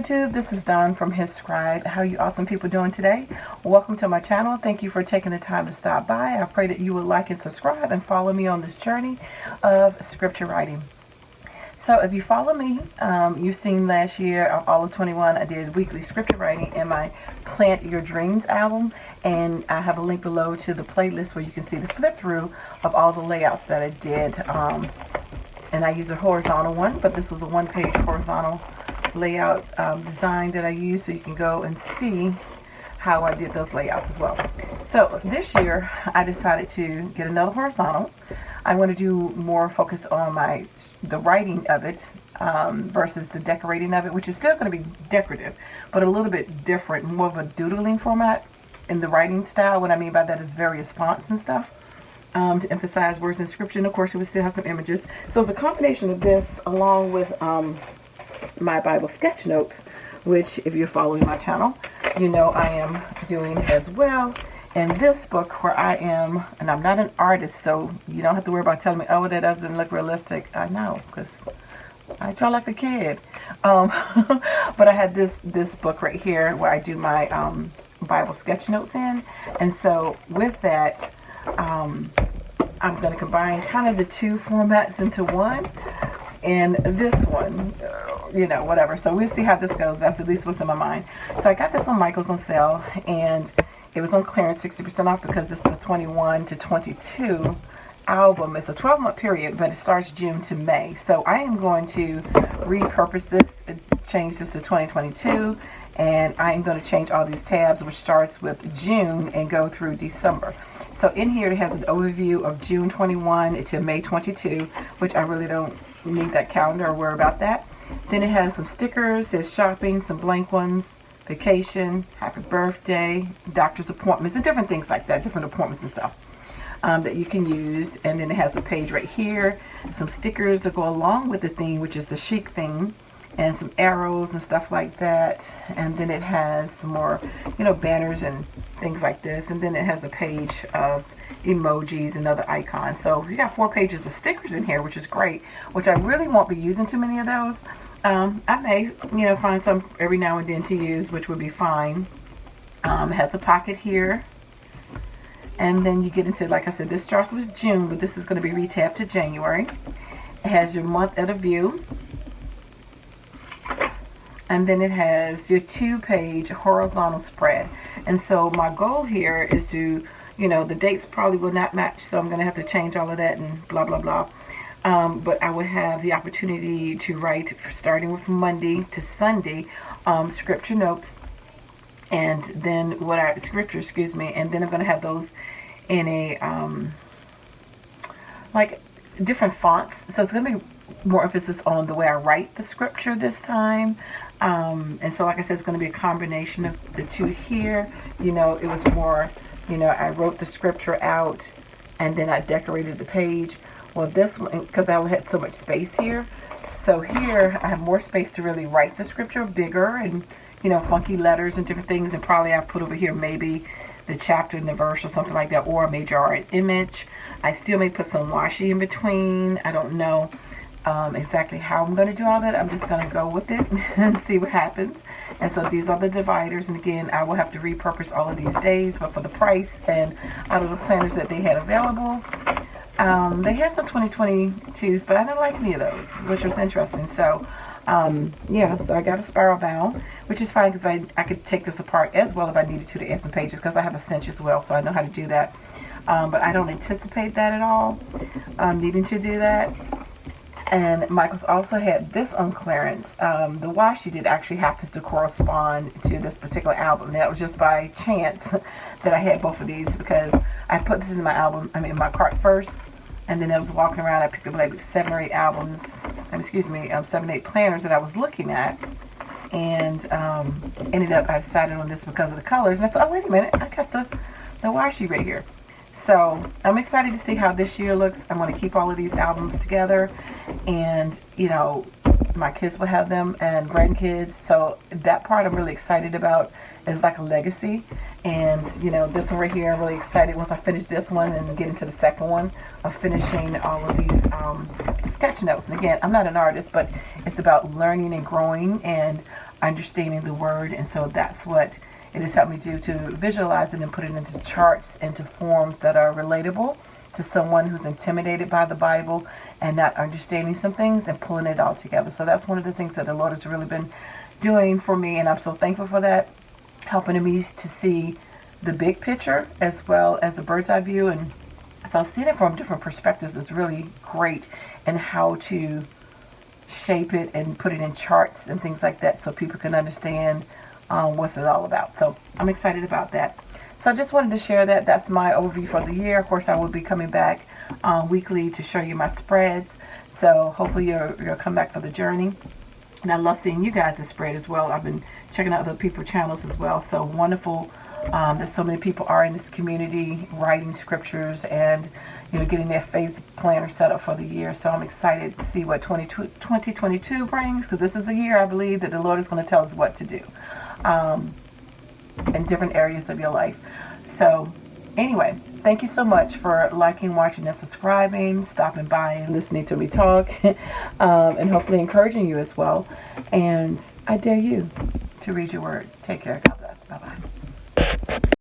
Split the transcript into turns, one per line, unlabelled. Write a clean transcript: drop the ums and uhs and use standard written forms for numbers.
YouTube, this is Dawn from His Scribe. How you awesome people doing today? Welcome to my channel. Thank you for taking the time to stop by. I pray that you will like and subscribe and follow me on this journey of scripture writing. So if you follow me, you've seen last year of all of 21, I did weekly scripture writing in my Plant Your Dreams album, and I have a link below to the playlist where you can see the flip through of all the layouts that I did. And I used a horizontal one, but this was a one-page horizontal layout design that I used, so you can go and see how I did those layouts as well. So this year I decided to get another horizontal. I want to do more focus on the writing of it versus the decorating of it, which is still going to be decorative, but a little bit different, more of a doodling format in the writing style. What I mean by that is various fonts and stuff. To emphasize words in scripture, and of course it would still have some images. So it's a combination of this along with my Bible sketch notes, which if you're following my channel, you know I am doing as well. And this book where I am, and I'm not an artist, so you don't have to worry about telling me, oh, that doesn't look realistic. I know, because I draw like a kid. But I had this book right here where I do my Bible sketch notes in, and so with that, I'm going to combine kind of the two formats into one, and this one, you know, whatever. So we'll see how this goes. That's at least what's in my mind. So I got this on Michael's on sale, and it was on clearance 60% off because this is a 21 to 22 album. It's a 12-month period, but it starts June to May. So I am going to repurpose this, change this to 2022, and I am going to change all these tabs, which starts with June and go through December. So in here it has an overview of June 21 to May 22, which I really don't need that calendar or worry about that. Then it has some stickers, there's shopping, some blank ones, vacation, happy birthday, doctor's appointments, and different things like that, different appointments and stuff that you can use. And then it has a page right here, some stickers that go along with the theme, which is the chic theme, and some arrows and stuff like that. And then it has some more, you know, banners and things like this. And then it has a page of emojis and other icons. So you got 4 pages of stickers in here, which is great, which I really won't be using too many of those. I may, you know, find some every now and then to use, which would be fine. It has a pocket here. And then you get into, like I said, this starts with June, but this is going to be retabbed to January. It has your month at a view. And then it has your 2-page horizontal spread. And so my goal here is to, you know, the dates probably will not match, so I'm going to have to change all of that and blah, blah, blah. But I will have the opportunity to write, starting with Monday to Sunday, scripture notes, and then scripture, excuse me, and then I'm going to have those in a, like, different fonts. So it's going to be more emphasis on the way I write the scripture this time. And so, like I said, it's going to be a combination of the two here. You know, it was more, you know, I wrote the scripture out and then I decorated the page. Well, this one, because I had so much space here, so here I have more space to really write the scripture bigger and, you know, funky letters and different things. And probably I put over here maybe the chapter and the verse or something like that, or a major art image. I still may put some washi in between. I don't know exactly how I'm going to do all that. I'm just going to go with it and see what happens. And so these are the dividers, and again, I will have to repurpose all of these days, but for the price and out of the planners that they had available, they had some 2022s, but I didn't like any of those, which was interesting. So yeah, so I got a spiral bound, which is fine because I could take this apart as well if I needed to add some pages, because I have a cinch as well, so I know how to do that. But I don't anticipate that at all, needing to do that. And Michael's also had this on clearance. The washi did actually happens to correspond to this particular album. That was just by chance that I had both of these, because I put this in my album, in my cart first, and then I was walking around, I picked up like 7 or 8 albums, 7 or 8 planners that I was looking at, and ended up, I decided on this because of the colors, and I thought, oh, wait a minute, I got the washi right here. So I'm excited to see how this year looks. I'm going to keep all of these albums together, and, you know, my kids will have them and grandkids. So that part I'm really excited about. It's like a legacy. And, you know, this one right here, I'm really excited once I finish this one and get into the second one of finishing all of these sketch notes. And again, I'm not an artist, but it's about learning and growing and understanding the word. And so that's what it has helped me do, to visualize it and put it into charts, into forms that are relatable to someone who's intimidated by the Bible and not understanding some things, and pulling it all together. So that's one of the things that the Lord has really been doing for me, and I'm so thankful for that, helping me to see the big picture as well as the bird's eye view. And so seeing it from different perspectives is really great, and how to shape it and put it in charts and things like that so people can understand what's it all about. So I'm excited about that. So I just wanted to share that. That's my overview for the year. Of course, I will be coming back weekly to show you my spreads. So hopefully you'll come back for the journey. And I love seeing you guys' spread as well. I've been checking out other people's channels as well. So wonderful that so many people are in this community writing scriptures and getting their faith planner set up for the year. So I'm excited to see what 2022 brings, because this is the year I believe that the Lord is going to tell us what to do in different areas of your life. So anyway, thank you so much for liking, watching, and subscribing, stopping by and listening to me talk, and hopefully encouraging you as well. And I dare you to read your word. Take care. God bless. Bye-bye.